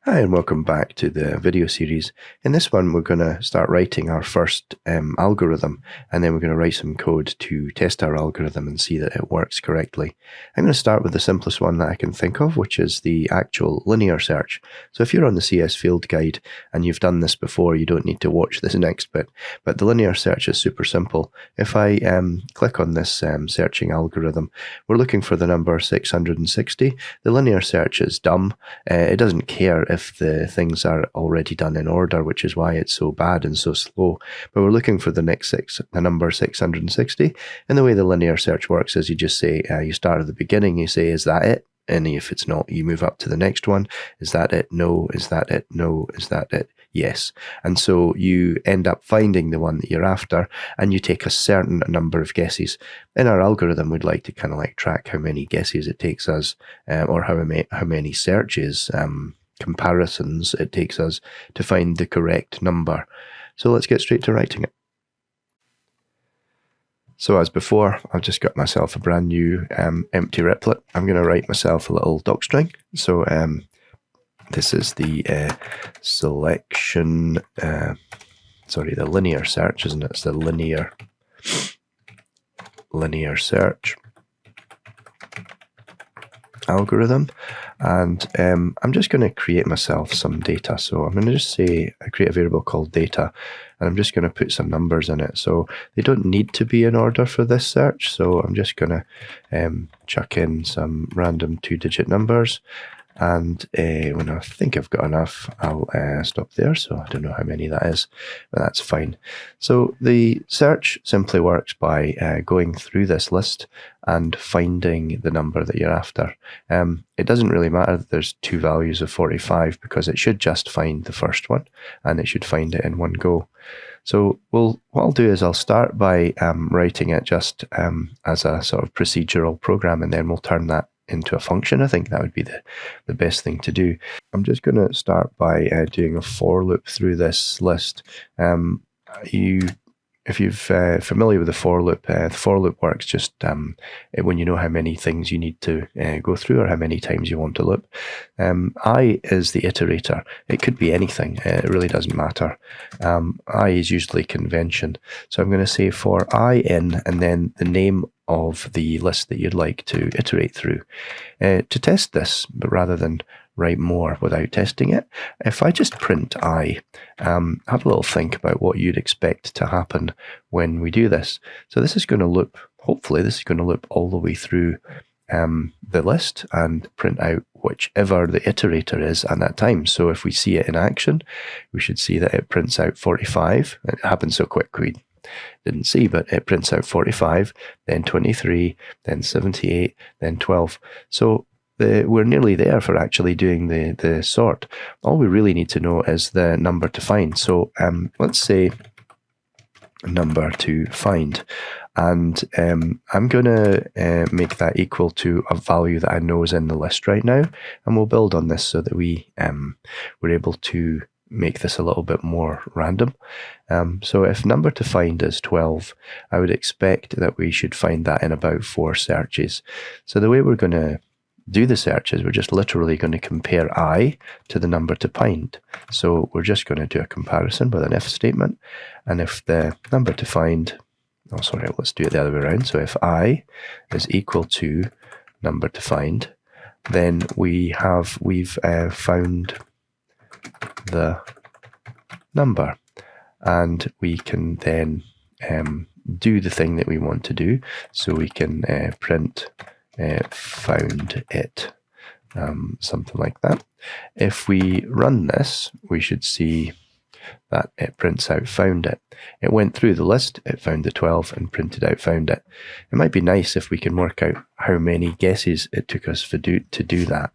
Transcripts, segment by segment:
Hi and welcome back to the video series. In this one we're going to start writing our first algorithm, and then we're going to write some code to test our algorithm and see that it works correctly. I'm going to start with the simplest one that I can think of, which is the actual linear search. So if you're on the CS field guide and you've done this before, you don't need to watch this next bit, but the linear search is super simple. If I click on this searching algorithm, we're looking for the number 660. The linear search is dumb. It doesn't care if the things are already done in order, which is why it's so bad and so slow. But we're looking for the number 660. And the way the linear search works is you just say, you start at the beginning, you say, is that it? And if it's not, you move up to the next one. Is that it? No. Is that it? No. Is that it? Yes. And so you end up finding the one that you're after, and you take a certain number of guesses. In our algorithm, we'd like to kind of like track how many guesses it takes us, or how many searches, comparisons it takes us to find the correct number. So let's get straight to writing it. So as before, I've just got myself a brand new empty replet. I'm going to write myself a little docstring. So this is the selection, the linear search, isn't it? It's the linear search algorithm. And I'm just going to create myself some data. So I'm going to just say, I create a variable called data, and I'm just going to put some numbers in it. So they don't need to be in order for this search. So I'm just going to chuck in some random 2-digit numbers. And when I think I've got enough, I'll stop there. So I don't know how many that is, but that's fine. So the search simply works by going through this list and finding the number that you're after. It doesn't really matter that there's two values of 45, because it should just find the first one, and it should find it in one go. So what I'll do is I'll start by writing it just as a sort of procedural program, and then we'll turn that into a function. I think that would be the best thing to do. I'm just going to start by doing a for loop through this list. If you're familiar with the for loop works just when you know how many things you need to go through, or how many times you want to loop. I is the iterator. It could be anything. It really doesn't matter. I is usually convention. So I'm going to say for I in, and then the name of the list that you'd like to iterate through. To test this, but rather than write more without testing it, if I just print I, have a little think about what you'd expect to happen when we do this. So this is going to loop, hopefully this is going to loop all the way through the list and print out whichever the iterator is at that time. So if we see it in action, we should see that it prints out 45. It happened so quick we didn't see, but it prints out 45, then 23, then 78, then 12. So we're nearly there for actually doing the sort. All we really need to know is the number to find. So let's say number to find, and I'm going to make that equal to a value that I know is in the list right now, and we'll build on this so that we're able to make this a little bit more random. So if number to find is 12, I would expect that we should find that in about 4 searches. So the way we're going to do the search is we're just literally going to compare I to the number to find. So we're just going to do a comparison with an if statement. And if the number to find, let's do it the other way around. So if I is equal to number to find, then we've found the number, and we can then do the thing that we want to do. So we can print found it, something like that. If we run this, we should see that it prints out found it. It went through the list, it found the 12 and printed out found it. It might be nice if we can work out how many guesses it took us to do that.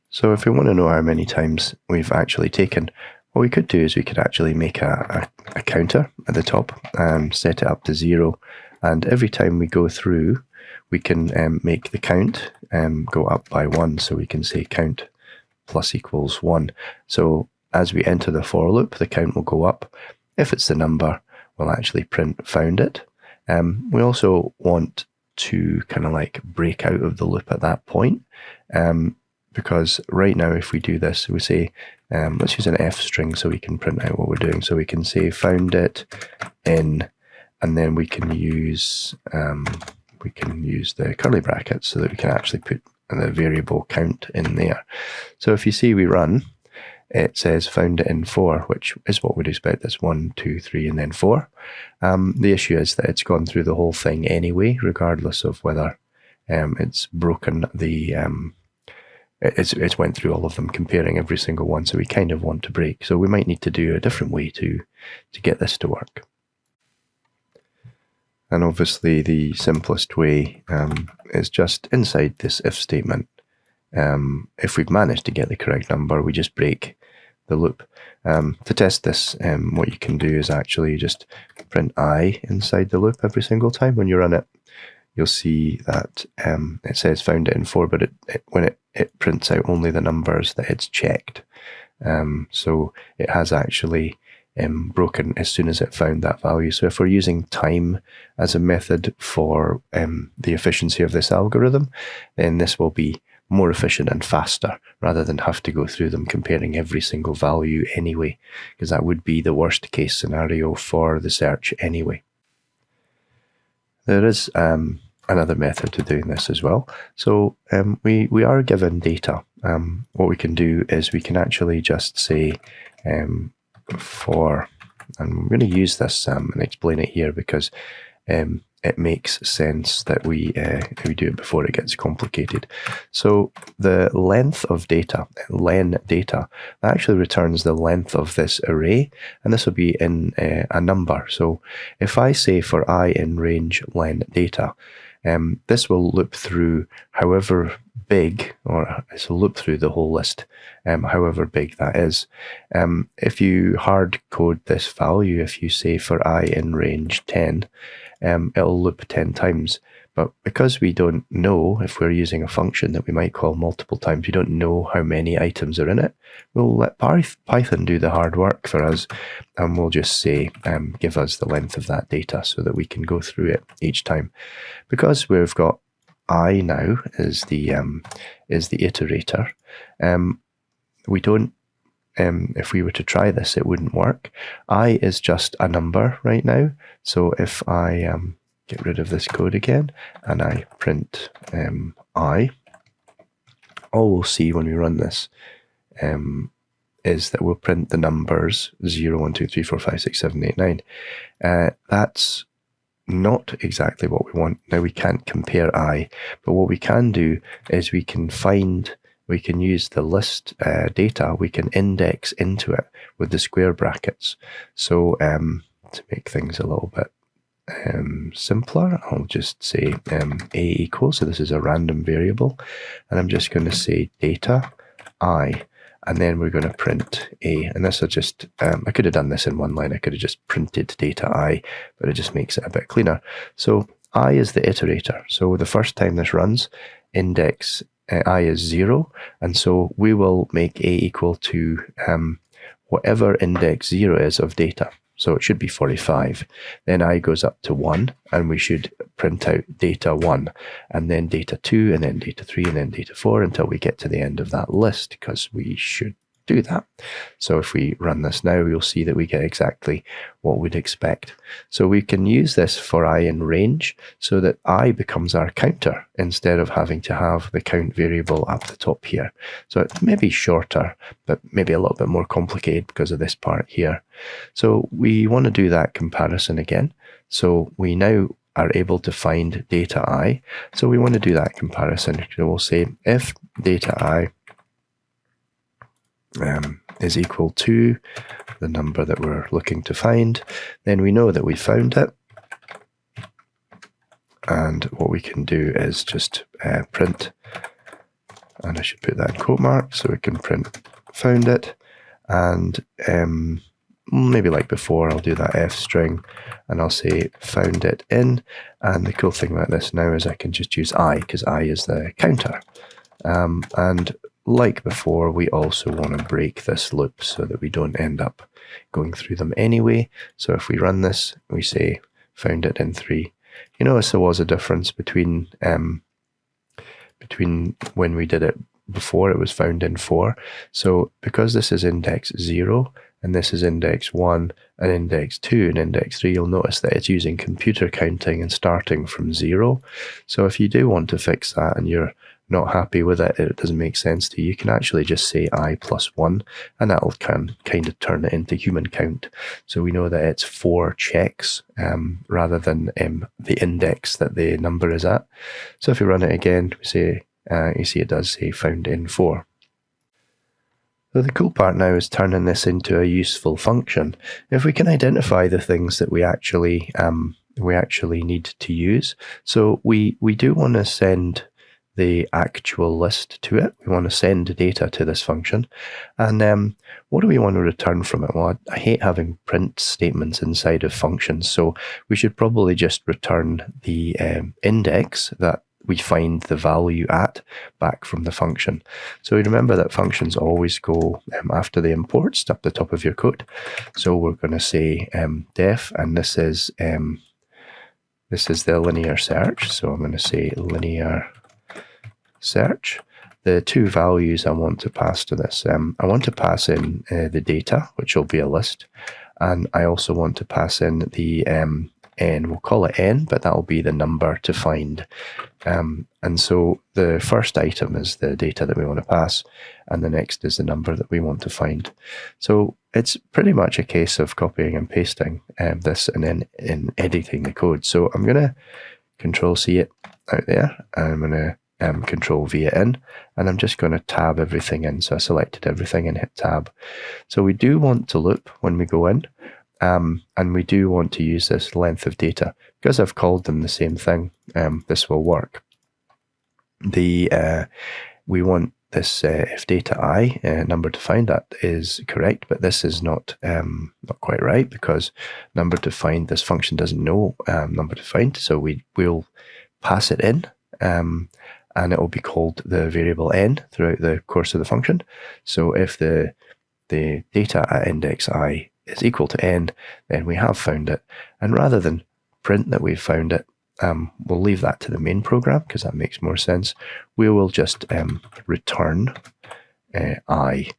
So if we want to know how many times we've actually taken, what we could do is we could actually make a counter at the top and set it up to 0. And every time we go through, we can make the count go up by 1. So we can say count plus equals 1. So as we enter the for loop, the count will go up. If it's the number, we'll actually print found it. We also want to kind of like break out of the loop at that point. Because right now, if we do this, we say, let's use an F string so we can print out what we're doing. So we can say found it in, and then we can use the curly brackets so that we can actually put the variable count in there. So if you see we run, it says found it in 4, which is what we'd expect. That's 1, 2, 3, and then 4. The issue is that it's gone through the whole thing anyway, regardless of whether it's broken the... It's went through all of them, comparing every single one, so we kind of want to break. So we might need to do a different way to get this to work. And obviously the simplest way is just inside this if statement. If we've managed to get the correct number, we just break the loop. To test this, what you can do is actually just print I inside the loop every single time. When you run it, you'll see that it says found it in 4, but when it prints out only the numbers that it's checked. So it has actually broken as soon as it found that value. So if we're using time as a method for the efficiency of this algorithm, then this will be more efficient and faster rather than have to go through them comparing every single value anyway, because that would be the worst case scenario for the search anyway. There is another method to doing this as well. So we are given data. What we can do is we can actually just say for, and I'm going to use this and explain it here because it makes sense that we do it before it gets complicated. So the length of data, len data, that actually returns the length of this array, and this will be in a number. So if I say for I in range len data, this will loop through however big, or this will loop through the whole list, however big that is. If you hard code this value, if you say for I in range 10, it'll loop 10 times. But because we don't know, if we're using a function that we might call multiple times, we don't know how many items are in it, we'll let Python do the hard work for us, and we'll just say, give us the length of that data so that we can go through it each time. Because we've got I now is the iterator, we don't, if we were to try this, it wouldn't work. I is just a number right now. So if I get rid of this code again and I print I, all we'll see when we run this is that we'll print the numbers 0, 1, 2, 3, 4, 5, 6, 7, 8, 9. That's not exactly what we want. Now we can't compare I, but what we can do is we can use the list data, we can index into it with the square brackets. So to make things a little bit simpler, I'll just say a equals, so this is a random variable, and I'm just going to say data I, and then we're going to print a, and this will just, I could have done this in one line, I could have just printed data I, but it just makes it a bit cleaner. So I is the iterator, so the first time this runs, index I is 0, and so we will make a equal to whatever index 0 is of data. So it should be 45. Then I goes up to 1, and we should print out data 1, and then data 2, and then data 3, and then data 4 until we get to the end of that list, because we should do that. So if we run this now, you'll see that we get exactly what we'd expect. So we can use this for I in range so that I becomes our counter instead of having to have the count variable up the top here. So it's maybe shorter, but maybe a little bit more complicated because of this part here. So we want to do that comparison again. So we now are able to find data I. So we want to do that comparison. So we'll say if data I is equal to the number that we're looking to find, then we know that we found it. And what we can do is just print, and I should put that in quote marks so we can print found it. And maybe like before, I'll do that F string and I'll say found it in. And the cool thing about this now is I can just use I, because I is the counter. And like before, we also want to break this loop so that we don't end up going through them anyway. So if we run this, we say found it in 3, You notice there was a difference between when we did it before. It was found in 4. So because this is index 0 and this is index 1 and index 2 and index 3, you'll notice that it's using computer counting and starting from 0. So if you do want to fix that and you're not happy with it, it doesn't make sense to you, you can actually just say I plus 1, and that'll kind of turn it into human count. So we know that it's 4 checks rather than the index that the number is at. So if we run it again, we say, you see it does say found in 4. So the cool part now is turning this into a useful function. If we can identify the things that we actually need to use, so we do want to send the actual list to it. We want to send data to this function. And what do we want to return from it? Well, I hate having print statements inside of functions, so we should probably just return the index that we find the value at back from the function. So remember that functions always go after the imports up the top of your code. So we're going to say def, and this is the linear search. So I'm going to say linear search. The 2 values I want to pass to this, I want to pass in the data, which will be a list, and I also want to pass in the n. We'll call it n, but that will be the number to find. And so the first item is the data that we want to pass, and the next is the number that we want to find. So it's pretty much a case of copying and pasting this and then in editing the code. So I'm going to Control C it out there, and I'm going to Control V it in, and I'm just going to tab everything in. So I selected everything and hit tab. So we do want to loop when we go in, and we do want to use this length of data. Because I've called them the same thing, this will work. We want this if data I number to find, that is correct, but this is not quite right, because number to find, this function doesn't know number to find, so we'll pass it in, and it will be called the variable n throughout the course of the function. So if the data at index I is equal to n, then we have found it. And rather than print that we've found it, we'll leave that to the main program because that makes more sense. We will just return I.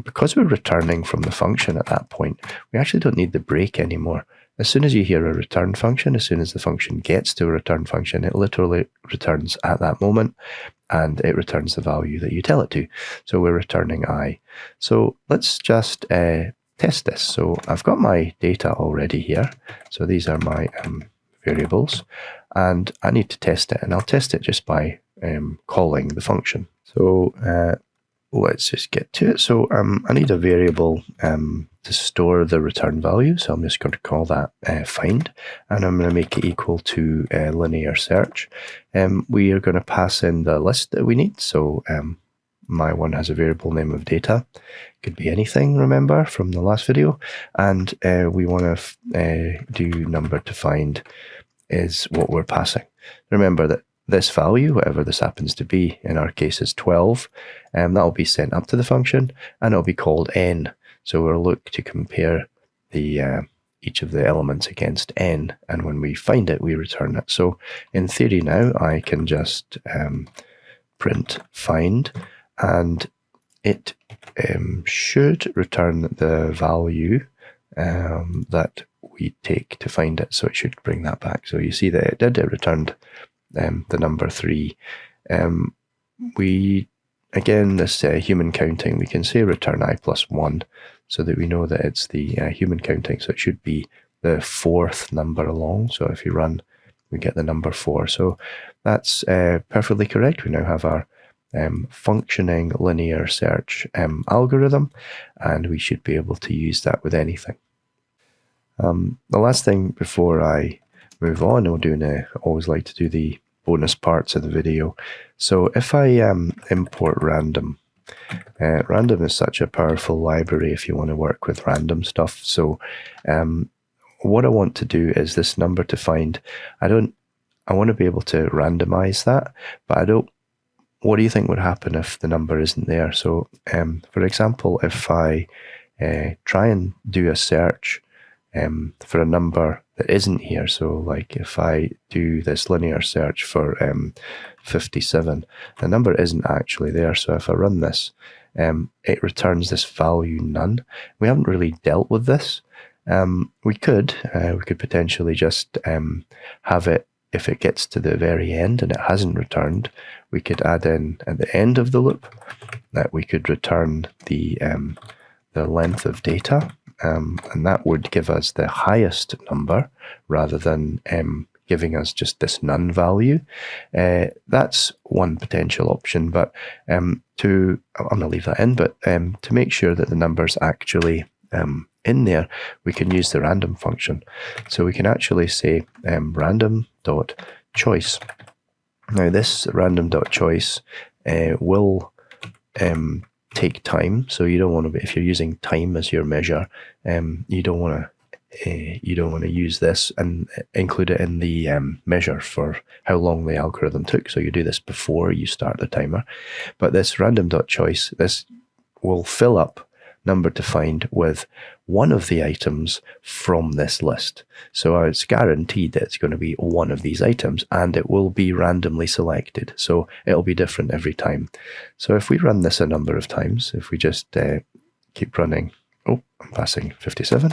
Because we're returning from the function at that point, we actually don't need the break anymore. As soon as you hear a return function, as soon as the function gets to a return function, it literally returns at that moment, and it returns the value that you tell it to. So we're returning I. So let's just test this. So I've got my data already here. So these are my variables, and I need to test it, and I'll test it just by calling the function. So let's just get to it. So I need a variable to store the return value, so I'm just going to call that find, and I'm going to make it equal to linear search. We are going to pass in the list that we need. So my one has a variable name of data, could be anything, remember from the last video, and we want to do number to find is what we're passing. Remember that this value, whatever this happens to be, in our case is 12, that will be sent up to the function, and it'll be called n. So we'll look to compare the each of the elements against n, and when we find it, we return it. So in theory now, I can just print find, and it should return the value that we take to find it. So it should bring that back. So you see that it did, it returned the number 3. Again, this human counting, we can say return I plus 1, so that we know that it's the human counting. So it should be the 4th number along. So if you run, we get the number 4. So that's perfectly correct. We now have our functioning linear search algorithm, and we should be able to use that with anything. The last thing before I move on, I always like to do the bonus parts of the video. So if I import random, random is such a powerful library if you want to work with random stuff. So what I want to do is this number to find. I want to be able to randomize that, but what do you think would happen if the number isn't there? So for example, if I try and do a search for a number that isn't here. So like if I do this linear search for 57, the number isn't actually there. So if I run this, it returns this value none. We haven't really dealt with this. We could potentially just have it, if it gets to the very end and it hasn't returned, we could add in at the end of the loop that we could return the length of data, and that would give us the highest number rather than giving us just this none value. That's one potential option, but I'm going to leave that in, but to make sure that the number's actually in there, we can use the random function. So we can actually say random.choice. Now this random.choice will take time. So you don't want to, if you're using time as your measure, you don't want to use this and include it in the measure for how long the algorithm took. So you do this before you start the timer. But this random.choice, this will fill up number to find with one of the items from this list. So it's guaranteed that it's going to be one of these items, and it will be randomly selected. So it'll be different every time. So if we run this a number of times, if we just keep running, I'm passing 57.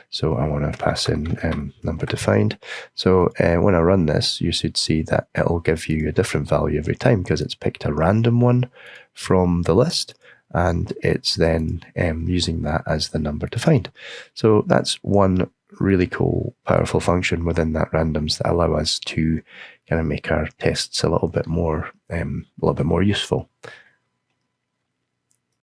So I want to pass in number to find. So when I run this, you should see that it'll give you a different value every time because it's picked a random one from the list, and it's then using that as the number to find. So that's one really cool, powerful function within that randoms that allow us to kind of make our tests a little bit more useful.